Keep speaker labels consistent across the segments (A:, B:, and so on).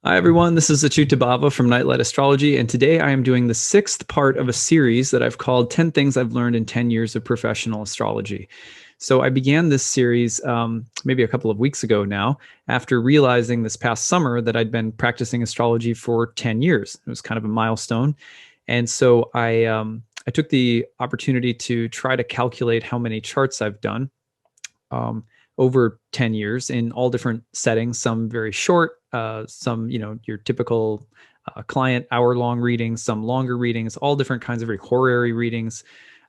A: Hi, everyone. This is acyuta-bhava from Nightlight Astrology, and today I am doing the sixth part of a series that I've called 10 Things I've Learned in 10 Years of Professional Astrology. So I began this series maybe a couple of weeks ago now, after realizing this past summer that I'd been practicing astrology for 10 years. It was kind of a milestone. And so I took the opportunity to try to calculate how many charts I've done um, over 10 years in all different settings, some very short, some, your typical client hour-long readings, some longer readings, all different kinds of very horary readings,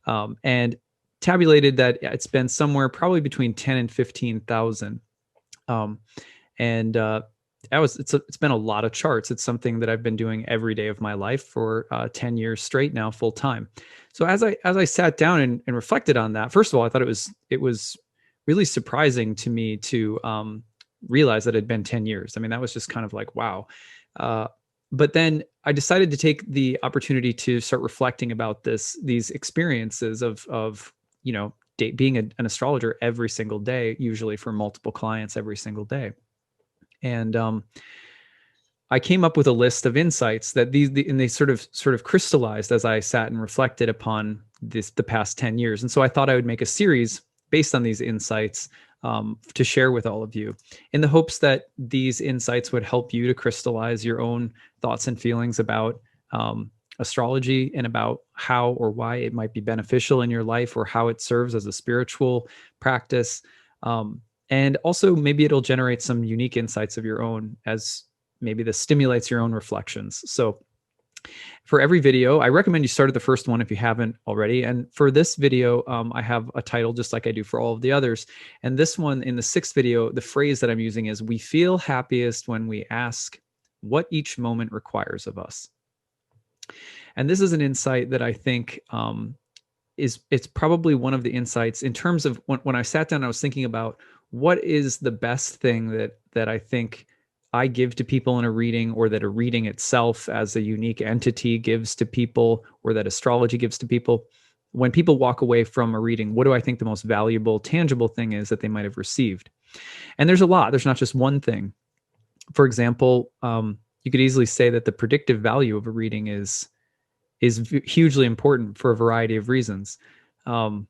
A: and tabulated that it's been somewhere probably between 10 and 15,000. Um, and it's been a lot of charts. It's something that I've been doing every day of my life for 10 years straight now, full time. So as I sat down and reflected on that, first of all, I thought it was really surprising to me to realize that it had been 10 years. I mean, that was just kind of like, wow. Uh, but then I decided to take the opportunity to start reflecting about these experiences of being an astrologer every single day, usually for multiple clients every single day. And I came up with a list of insights that and they sort of crystallized as I sat and reflected upon the past 10 years. And so I thought I would make a series based on these insights to share with all of you, in the hopes that these insights would help you to crystallize your own thoughts and feelings about astrology, and about how or why it might be beneficial in your life, or how it serves as a spiritual practice. And also, maybe it'll generate some unique insights of your own, as maybe this stimulates your own reflections. So for every video, I recommend you start at the first one if you haven't already. And for this video, I have a title just like I do for all of the others. And this one, in the sixth video, the phrase that I'm using is, "We feel happiest when we ask what each moment requires of us." And this is an insight that I think it's probably one of the insights, in terms of when I sat down, I was thinking about what is the best thing that I think I give to people in a reading, or that a reading itself as a unique entity gives to people, or that astrology gives to people. When people walk away from a reading, what do I think the most valuable, tangible thing is that they might have received? And there's a lot. There's not just one thing. For example, you could easily say that the predictive value of a reading is hugely important for a variety of reasons. And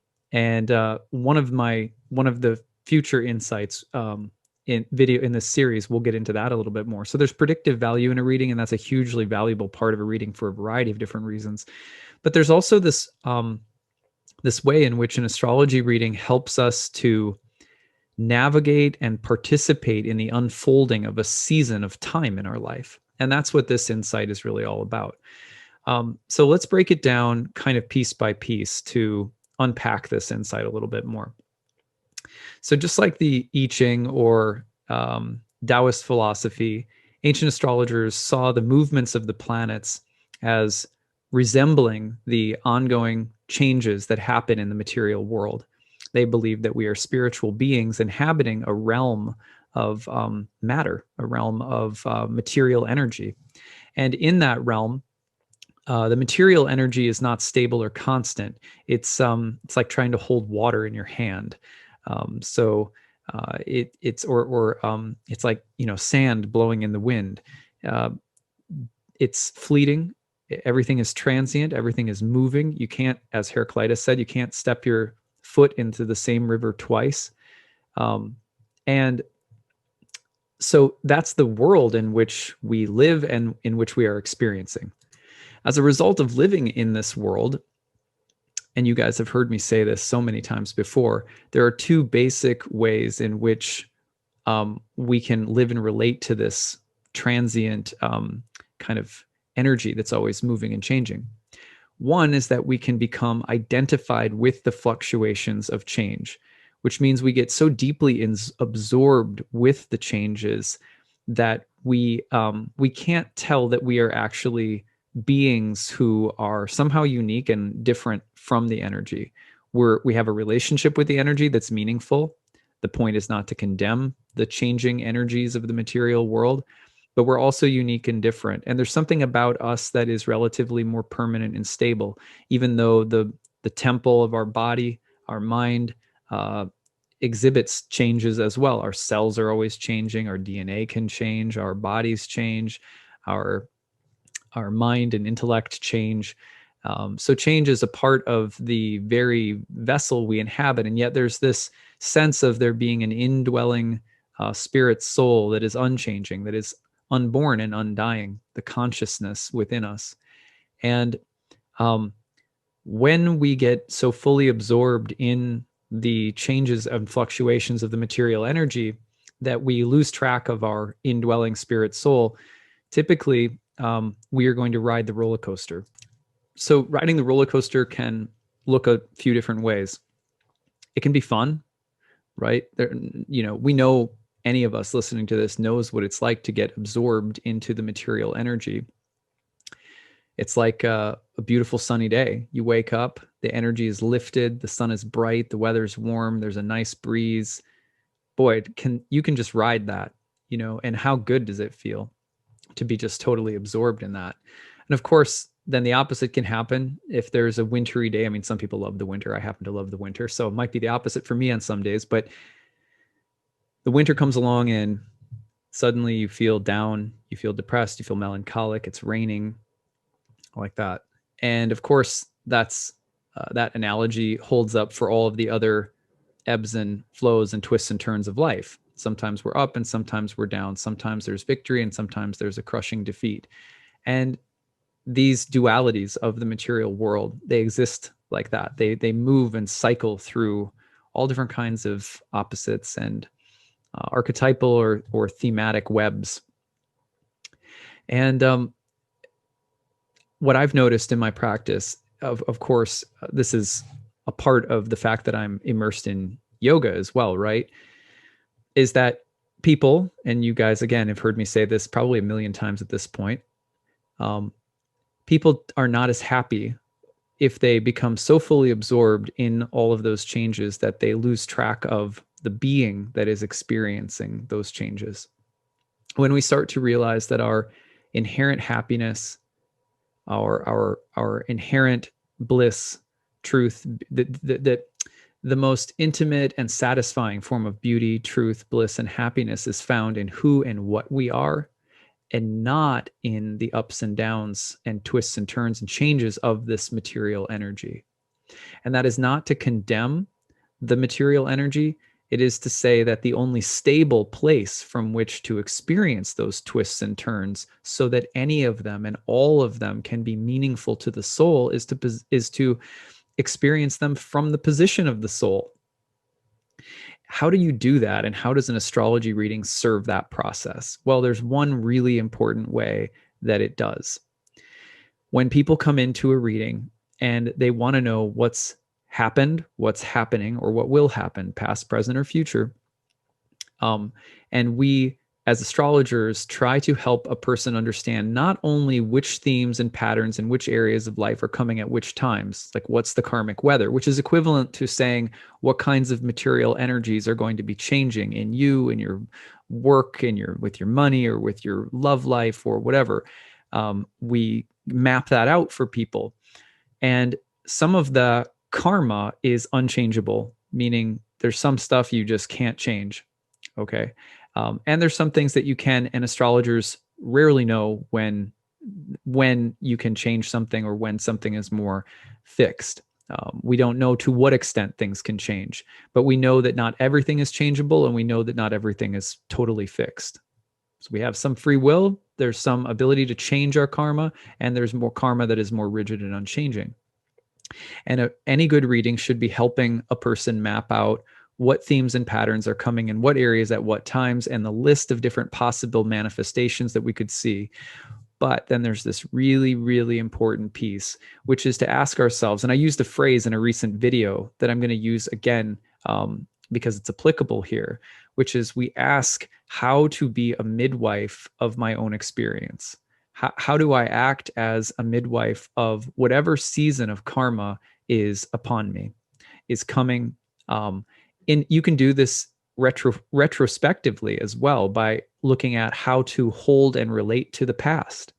A: one of the future insights in this series, we'll get into that a little bit more. So there's predictive value in a reading, and that's a hugely valuable part of a reading for a variety of different reasons. But there's also this way in which an astrology reading helps us to navigate and participate in the unfolding of a season of time in our life. And that's what this insight is really all about. So let's break it down kind of piece by piece to unpack this insight a little bit more. So just like the I Ching, or Taoist philosophy, ancient astrologers saw the movements of the planets as resembling the ongoing changes that happen in the material world. They believe that we are spiritual beings inhabiting a realm of matter, a realm of material energy. And in that realm, the material energy is not stable or constant. It's like trying to hold water in your hand. It's like sand blowing in the wind. Uh, it's fleeting. Everything is transient. Everything is moving. You can't, as Heraclitus said, you can't step your foot into the same river twice. And so that's the world in which we live and in which we are experiencing. As a result of living in this world, and you guys have heard me say this so many times before, there are two basic ways in which we can live and relate to this transient kind of energy that's always moving and changing. One is that we can become identified with the fluctuations of change, which means we get so deeply absorbed with the changes that we can't tell that we are actually beings who are somehow unique and different from the energy. We have a relationship with the energy that's meaningful. The point is not to condemn the changing energies of the material world, but we're also unique and different. And there's something about us that is relatively more permanent and stable, even though the temple of our body, our mind, exhibits changes as well. Our cells are always changing. Our DNA can change. Our bodies change. Our mind and intellect change. So change is a part of the very vessel we inhabit. And yet there's this sense of there being an indwelling spirit soul that is unchanging, that is unborn and undying, the consciousness within us. And when we get so fully absorbed in the changes and fluctuations of the material energy that we lose track of our indwelling spirit soul, typically we are going to ride the roller coaster. So riding the roller coaster can look a few different ways. It can be fun, right? We know any of us listening to this knows what it's like to get absorbed into the material energy. It's like a beautiful sunny day. You wake up, the energy is lifted, the sun is bright, the weather's warm, there's a nice breeze. Boy, you can just ride that, and how good does it feel to be just totally absorbed in that? And of course, then the opposite can happen if there's a wintry day. I mean, some people love the winter. I happen to love the winter. So it might be the opposite for me on some days, but the winter comes along and suddenly you feel down, you feel depressed, you feel melancholic, it's raining, like that. And of course, that analogy holds up for all of the other ebbs and flows and twists and turns of life. Sometimes we're up and sometimes we're down. Sometimes there's victory and sometimes there's a crushing defeat. And these dualities of the material world, they exist like that. They move and cycle through all different kinds of opposites and archetypal or thematic webs. And what I've noticed in my practice, of course, this is a part of the fact that I'm immersed in yoga as well, right? Is that people, and you guys, again, have heard me say this probably a million times at this point, people are not as happy if they become so fully absorbed in all of those changes that they lose track of the being that is experiencing those changes. When we start to realize that our inherent happiness, our inherent bliss, truth, that the most intimate and satisfying form of beauty, truth, bliss, and happiness is found in who and what we are, and not in the ups and downs and twists and turns and changes of this material energy. And that is not to condemn the material energy. It is to say that the only stable place from which to experience those twists and turns, so that any of them and all of them can be meaningful to the soul, is to experience them from the position of the soul. How do you do that? And how does an astrology reading serve that process? Well, there's one really important way that it does. When people come into a reading and they want to know what's happened, what's happening, or what will happen, past, present, or future, and we, as astrologers, try to help a person understand not only which themes and patterns and which areas of life are coming at which times, like what's the karmic weather, which is equivalent to saying what kinds of material energies are going to be changing in you, in your work, with your money, or with your love life, or whatever. We map that out for people. And some of the karma is unchangeable, meaning there's some stuff you just can't change. Okay. And there's some things that you can, and astrologers rarely know when you can change something or when something is more fixed. We don't know to what extent things can change, but we know that not everything is changeable, and we know that not everything is totally fixed. So we have some free will, there's some ability to change our karma, and there's more karma that is more rigid and unchanging. And any good reading should be helping a person map out what themes and patterns are coming in what areas at what times, and the list of different possible manifestations that we could see. But then there's this really, really important piece, which is to ask ourselves, and I used the phrase in a recent video that I'm going to use again because it's applicable here, which is we ask how to be a midwife of my own experience. How do I act as a midwife of whatever season of karma is upon me, is coming? You can do this retrospectively as well by looking at how to hold and relate to the past.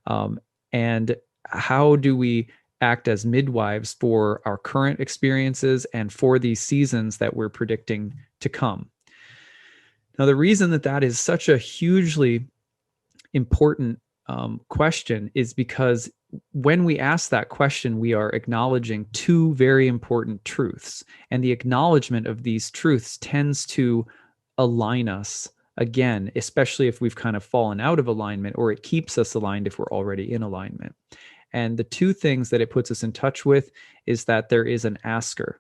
A: And how do we act as midwives for our current experiences and for these seasons that we're predicting to come. Now, the reason that that is such a hugely important question is because when we ask that question, we are acknowledging two very important truths. And the acknowledgement of these truths tends to align us again, especially if we've kind of fallen out of alignment, or it keeps us aligned if we're already in alignment. And the two things that it puts us in touch with is that there is an asker,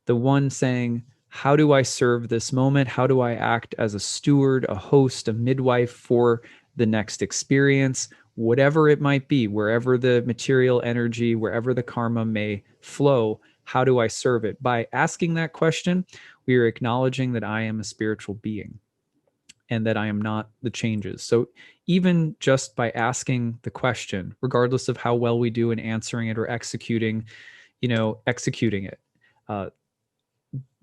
A: the one saying, how do I serve this moment? How do I act as a steward, a host, a midwife for the next experience, whatever it might be, wherever the material energy, wherever the karma may flow, how do I serve it? By asking that question, we are acknowledging that I am a spiritual being and that I am not the changes. So even just by asking the question, regardless of how well we do in answering it or executing it,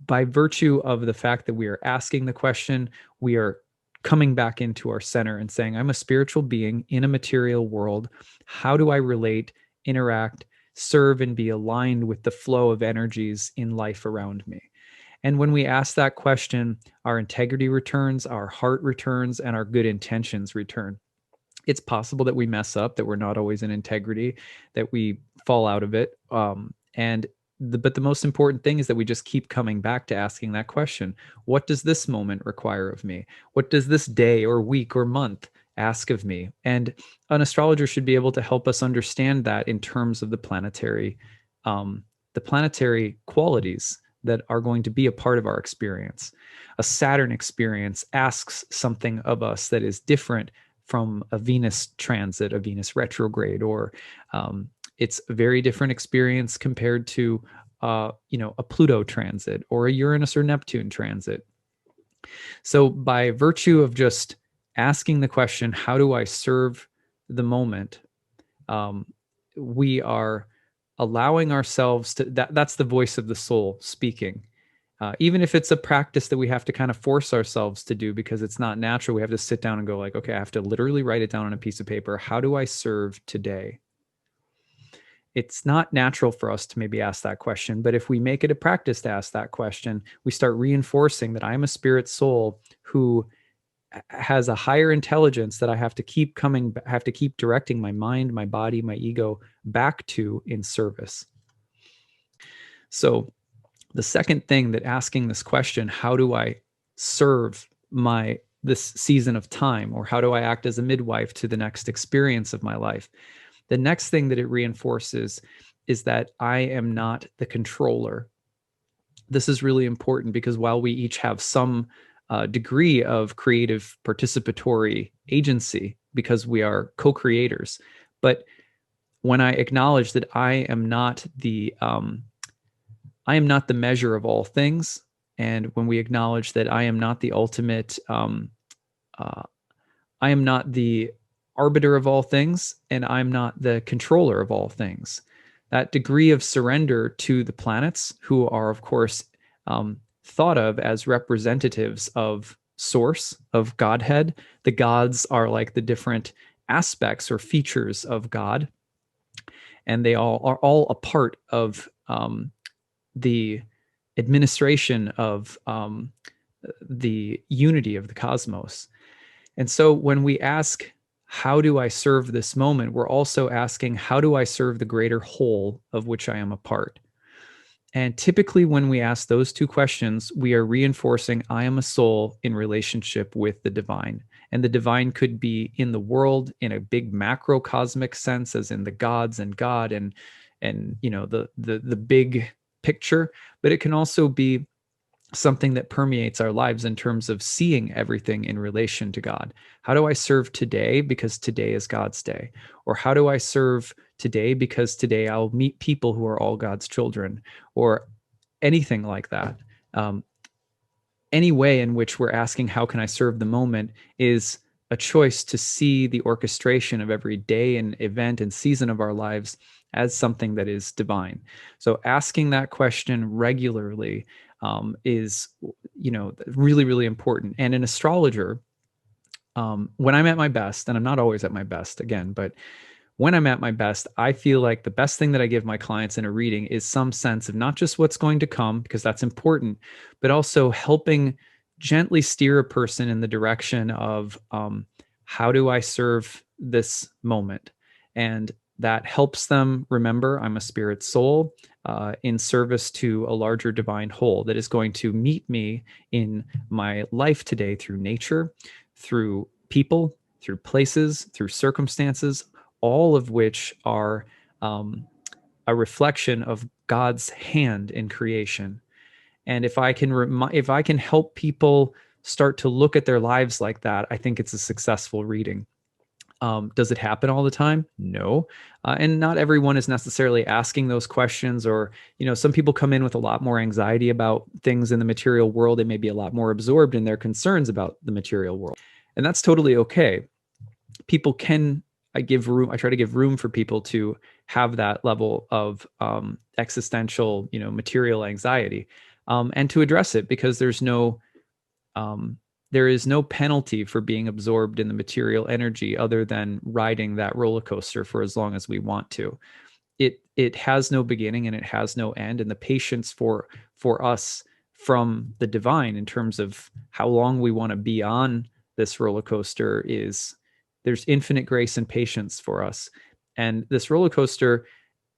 A: by virtue of the fact that we are asking the question, we are coming back into our center and saying, I'm a spiritual being in a material world. How do I relate, interact, serve, and be aligned with the flow of energies in life around me? And when we ask that question, our integrity returns, our heart returns, and our good intentions return. It's possible that we mess up, that we're not always in integrity, that we fall out of it. But the most important thing is that we just keep coming back to asking that question. What does this moment require of me? What does this day or week or month ask of me? And an astrologer should be able to help us understand that in terms of the planetary qualities that are going to be a part of our experience. A Saturn experience asks something of us that is different from a Venus transit, a Venus retrograde, or it's a very different experience compared to a Pluto transit or a Uranus or Neptune transit. So by virtue of just asking the question, how do I serve the moment? We are allowing ourselves to, that's the voice of the soul speaking. Even if it's a practice that we have to kind of force ourselves to do because it's not natural, we have to sit down and go like, okay, I have to literally write it down on a piece of paper. How do I serve today? It's not natural for us to maybe ask that question, but if we make it a practice to ask that question, we start reinforcing that I'm a spirit soul who has a higher intelligence that I have to keep directing my mind, my body, my ego back to in service. So the second thing that asking this question, how do I serve this season of time, or how do I act as a midwife to the next experience of my life? The next thing that it reinforces is that I am not the controller. This is really important because while we each have some degree of creative participatory agency because we are co-creators, but when I acknowledge that I am not the measure of all things, and when we acknowledge that I am not the ultimate, I am not the arbiter of all things, and I'm not the controller of all things. That degree of surrender to the planets, who are, of course, thought of as representatives of source, of Godhead. The gods are like the different aspects or features of God, and they all are a part of the administration of the unity of the cosmos. And so when we ask, how do I serve this moment? We're also asking, how do I serve the greater whole of which I am a part? And typically when we ask those two questions, we are reinforcing I am a soul in relationship with the divine. And the divine could be in the world in a big macrocosmic sense, as in the gods and God and the big picture, but it can also be something that permeates our lives in terms of seeing everything in relation to God. How do I serve today because today is God's day? Or how do I serve today because today I'll meet people who are all God's children? Or anything like that. Any way in which we're asking, how can I serve the moment, is a choice to see the orchestration of every day and event and season of our lives as something that is divine. So asking that question regularly is, really, really important. And an astrologer, when I'm at my best, and I'm not always at my best again, but when I'm at my best, I feel like the best thing that I give my clients in a reading is some sense of not just what's going to come, because that's important, but also helping gently steer a person in the direction of how do I serve this moment? And that helps them remember I'm a spirit soul in service to a larger divine whole that is going to meet me in my life today through nature, through people, through places, through circumstances, all of which are a reflection of God's hand in creation. And if I can help people start to look at their lives like that, I think it's a successful reading. Does it happen all the time? No. And not everyone is necessarily asking those questions, or, some people come in with a lot more anxiety about things in the material world. They may be a lot more absorbed in their concerns about the material world. And that's totally okay. People can, I try to give room for people to have that level of existential, material anxiety, and to address it, because there is no penalty for being absorbed in the material energy other than riding that roller coaster for as long as we want to. It has no beginning and it has no end, and the patience for us from the divine in terms of how long we want to be on this roller coaster is, there's infinite grace and patience for us. And this roller coaster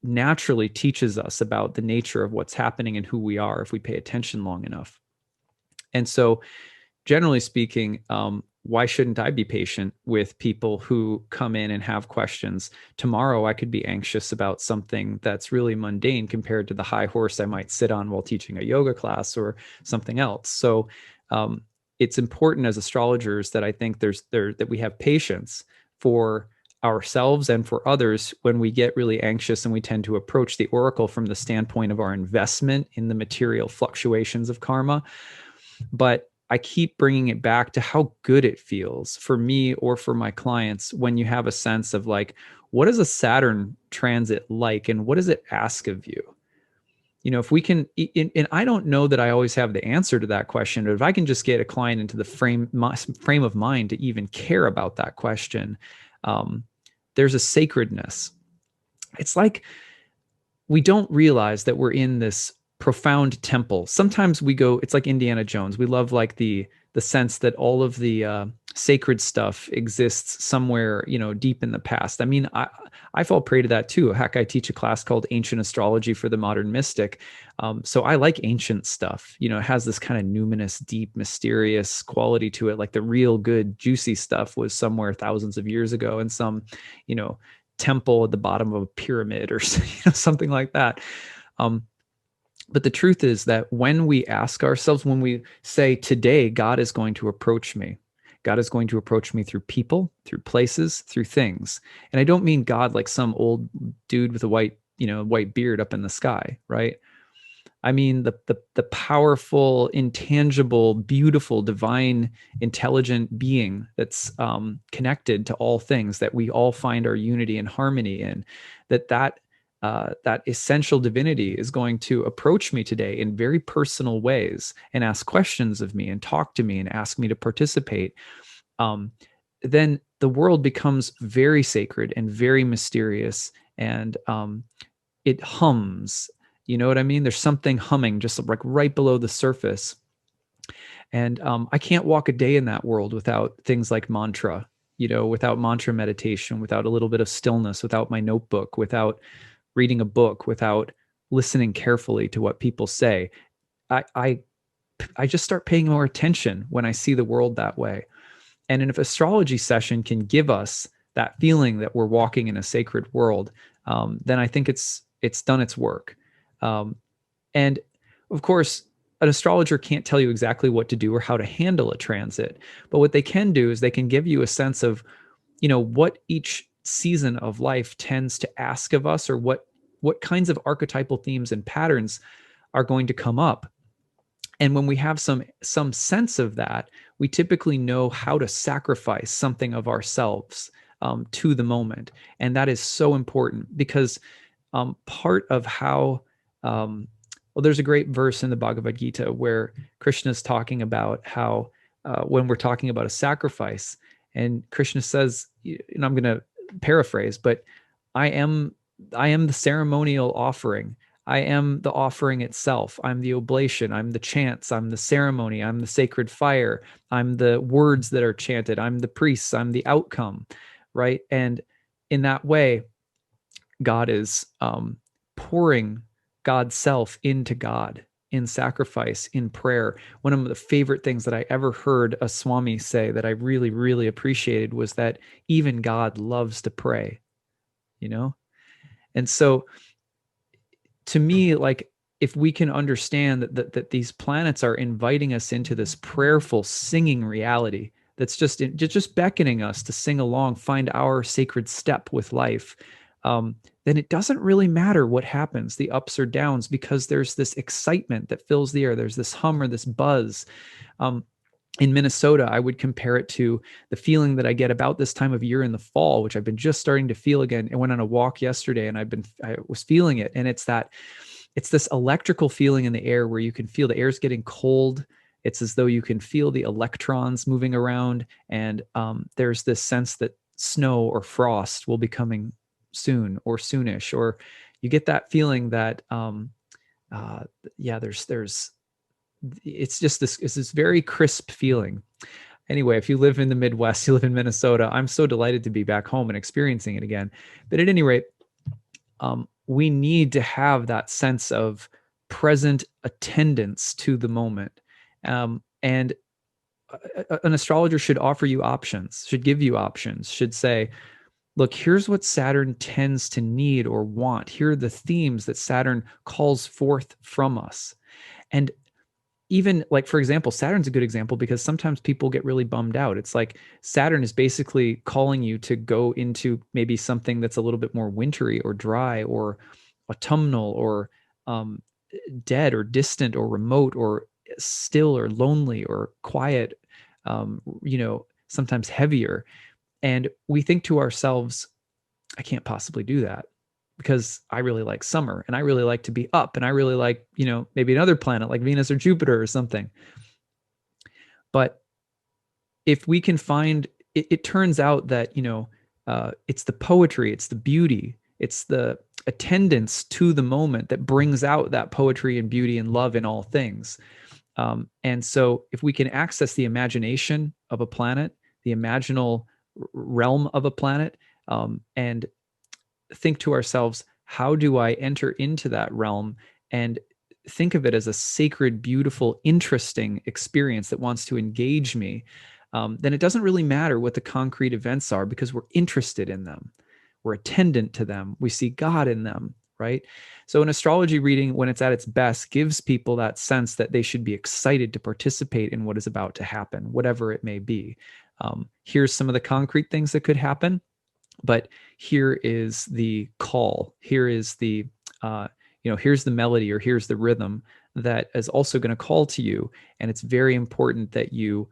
A: naturally teaches us about the nature of what's happening and who we are if we pay attention long enough. And so, generally speaking, why shouldn't I be patient with people who come in and have questions? Tomorrow, I could be anxious about something that's really mundane compared to the high horse I might sit on while teaching a yoga class or something else. So it's important as astrologers that I think that we have patience for ourselves and for others when we get really anxious, and we tend to approach the oracle from the standpoint of our investment in the material fluctuations of karma. But I keep bringing it back to how good it feels for me or for my clients when you have a sense of like, what is a Saturn transit like, and what does it ask of you? If we can, and I don't know that I always have the answer to that question, but if I can just get a client into the frame of mind to even care about that question, there's a sacredness. It's like we don't realize that we're in this profound temple. Sometimes we go, it's like Indiana Jones. We love like the sense that all of the sacred stuff exists somewhere, deep in the past. I mean, I fall prey to that too. Heck, I teach a class called Ancient Astrology for the Modern Mystic. So I like ancient stuff. It has this kind of numinous, deep, mysterious quality to it. Like the real good, juicy stuff was somewhere thousands of years ago in some, temple at the bottom of a pyramid or something like that. But the truth is that when we ask ourselves, when we say today, God is going to approach me, God is going to approach me through people, through places, through things. And I don't mean God like some old dude with a white beard up in the sky, right? I mean the powerful, intangible, beautiful, divine, intelligent being that's connected to all things, that we all find our unity and harmony in. That essential divinity is going to approach me today in very personal ways and ask questions of me and talk to me and ask me to participate. Then the world becomes very sacred and very mysterious, and it hums. You know what I mean? There's something humming just like right below the surface. And I can't walk a day in that world without things like mantra, without mantra meditation, without a little bit of stillness, without my notebook, without reading a book, without listening carefully to what people say. I just start paying more attention when I see the world that way. And if astrology session can give us that feeling that we're walking in a sacred world, then I think it's done its work. And of course, an astrologer can't tell you exactly what to do or how to handle a transit, but what they can do is they can give you a sense of, what each season of life tends to ask of us, or what kinds of archetypal themes and patterns are going to come up. And when we have some sense of that, we typically know how to sacrifice something of ourselves to the moment. And that is so important, because part of how, well, there's a great verse in the Bhagavad Gita where Krishna is talking about how when we're talking about a sacrifice, and Krishna says, I'm going to paraphrase, but I am the ceremonial offering. I am the offering itself. I'm the oblation. I'm the chants. I'm the ceremony. I'm the sacred fire. I'm the words that are chanted. I'm the priests. I'm the outcome, right? And in that way, God is pouring God's self into God in sacrifice, in prayer. One of the favorite things that I ever heard a Swami say that I really, really appreciated was that even God loves to pray, you know? And so to me, like, if we can understand that these planets are inviting us into this prayerful singing reality that's just beckoning us to sing along, find our sacred step with life, then it doesn't really matter what happens, the ups or downs, because there's this excitement that fills the air. There's this hum or this buzz. Um, in Minnesota, I would compare it to the feeling that I get about this time of year in the fall, which I've been just starting to feel again. I went on a walk yesterday and I was feeling it. And it's this electrical feeling in the air where you can feel the air's getting cold. It's as though you can feel the electrons moving around. And there's this sense that snow or frost will be coming soon or soonish, or you get that feeling that, yeah, there's it's just this very crisp feeling. Anyway, if you live in the Midwest, you live in Minnesota, I'm so delighted to be back home and experiencing it again. But at any rate, we need to have that sense of present attendance to the moment. And an astrologer should offer you options, should give you options, should say, look, here's what Saturn tends to need or want. Here are the themes that Saturn calls forth from us. And even, like, for example, Saturn's a good example because sometimes people get really bummed out. It's like Saturn is basically calling you to go into maybe something that's a little bit more wintry or dry or autumnal or um, dead or distant or remote or still or lonely or quiet, sometimes heavier. And we think to ourselves, I can't possibly do that because I really like summer and I really like to be up and I really like, maybe another planet like Venus or Jupiter or something. But if we can find it, it turns out that, it's the poetry, it's the beauty, it's the attendance to the moment that brings out that poetry and beauty and love in all things. And so if we can access the imagination of a planet, the imaginal realm of a planet, and think to ourselves, how do I enter into that realm and think of it as a sacred, beautiful, interesting experience that wants to engage me, then it doesn't really matter what the concrete events are because we're interested in them. We're attendant to them. We see God in them, right? So an astrology reading, when it's at its best, gives people that sense that they should be excited to participate in what is about to happen, whatever it may be. Here's some of the concrete things that could happen. But here is the call. Here is here's the melody or here's the rhythm that is also going to call to you. And it's very important that you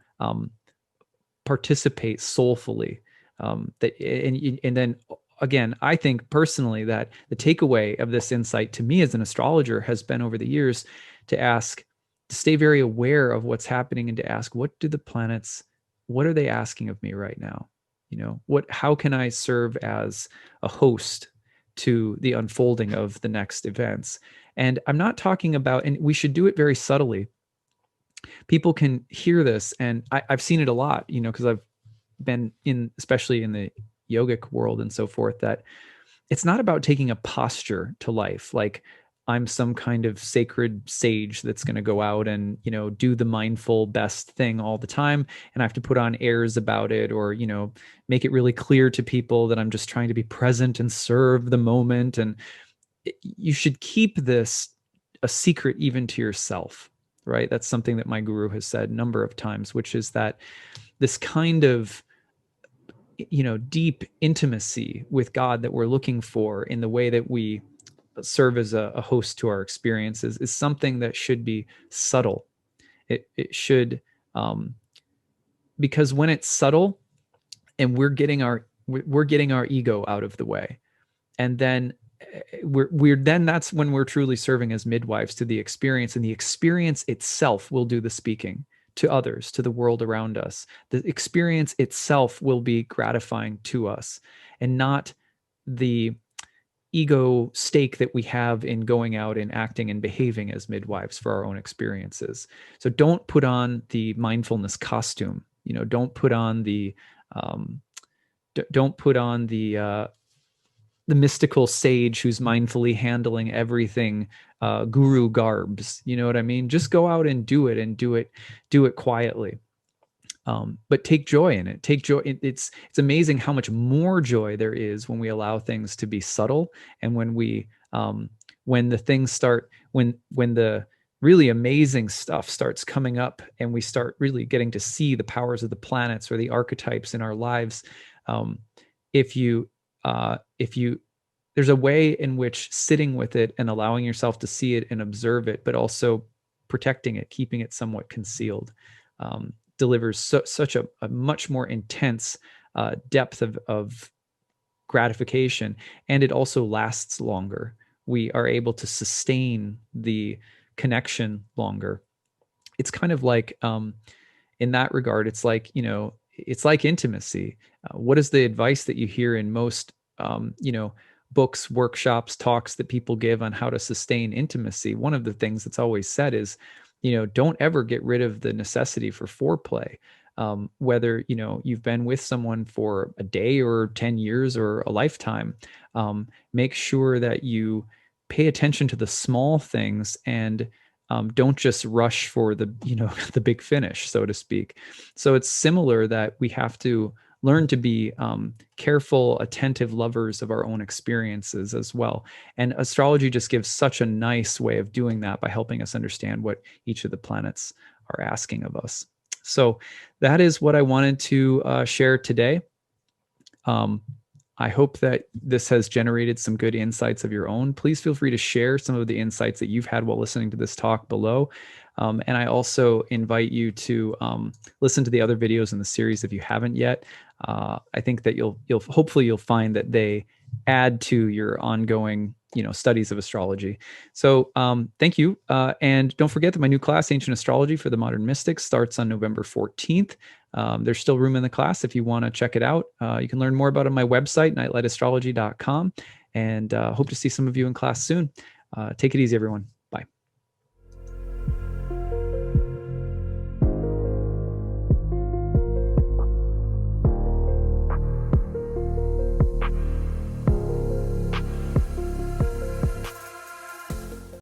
A: participate soulfully. And then again, I think personally that the takeaway of this insight to me as an astrologer has been over the years to stay very aware of what's happening and to ask, what are they asking of me right now? How can I serve as a host to the unfolding of the next events? And I'm not talking about, and we should do it very subtly. People can hear this, and I've seen it a lot, because I've been especially in the yogic world and so forth, that it's not about taking a posture to life. Like I'm some kind of sacred sage that's going to go out and, do the mindful best thing all the time. And I have to put on airs about it or, make it really clear to people that I'm just trying to be present and serve the moment. And you should keep this a secret even to yourself, right? That's something that my guru has said a number of times, which is that this kind of deep intimacy with God that we're looking for in the way that we serve as a host to our experiences is something that should be subtle. It should, because when it's subtle and we're getting our ego out of the way, and then that's when we're truly serving as midwives to the experience, and the experience itself will do the speaking to others, to the world around us. The experience itself will be gratifying to us, and not the ego stake that we have in going out and acting and behaving as midwives for our own experiences. So don't put on the mindfulness costume. Don't put on um, don't put on the mystical sage who's mindfully handling everything, guru garbs. You know what I mean? Just go out and do it, and do it quietly. But take joy in it. Take joy. It's amazing how much more joy there is when we allow things to be subtle, and when the things start, when the really amazing stuff starts coming up, and we start really getting to see the powers of the planets or the archetypes in our lives. If you there's a way in which sitting with it and allowing yourself to see it and observe it, but also protecting it, keeping it somewhat concealed, delivers such a much more intense depth of gratification, and it also lasts longer. We are able to sustain the connection longer. It's kind of like, in that regard, it's like, it's like intimacy. What is the advice that you hear in most, books, workshops, talks that people give on how to sustain intimacy? One of the things that's always said is, don't ever get rid of the necessity for foreplay. Whether, you've been with someone for a day or 10 years or a lifetime, make sure that you pay attention to the small things, and don't just rush for the, the big finish, so to speak. So it's similar, that we have to learn to be careful, attentive lovers of our own experiences as well. And astrology just gives such a nice way of doing that by helping us understand what each of the planets are asking of us. So that is what I wanted to share today. I hope that this has generated some good insights of your own. Please feel free to share some of the insights that you've had while listening to this talk below. And I also invite you to listen to the other videos in the series if you haven't yet. I think that hopefully you'll find that they add to your ongoing, studies of astrology. So thank you. And don't forget that my new class, Ancient Astrology for the Modern Mystics, starts on November 14th. There's still room in the class if you want to check it out. You can learn more about it on my website, nightlightastrology.com, and hope to see some of you in class soon. Take it easy, everyone.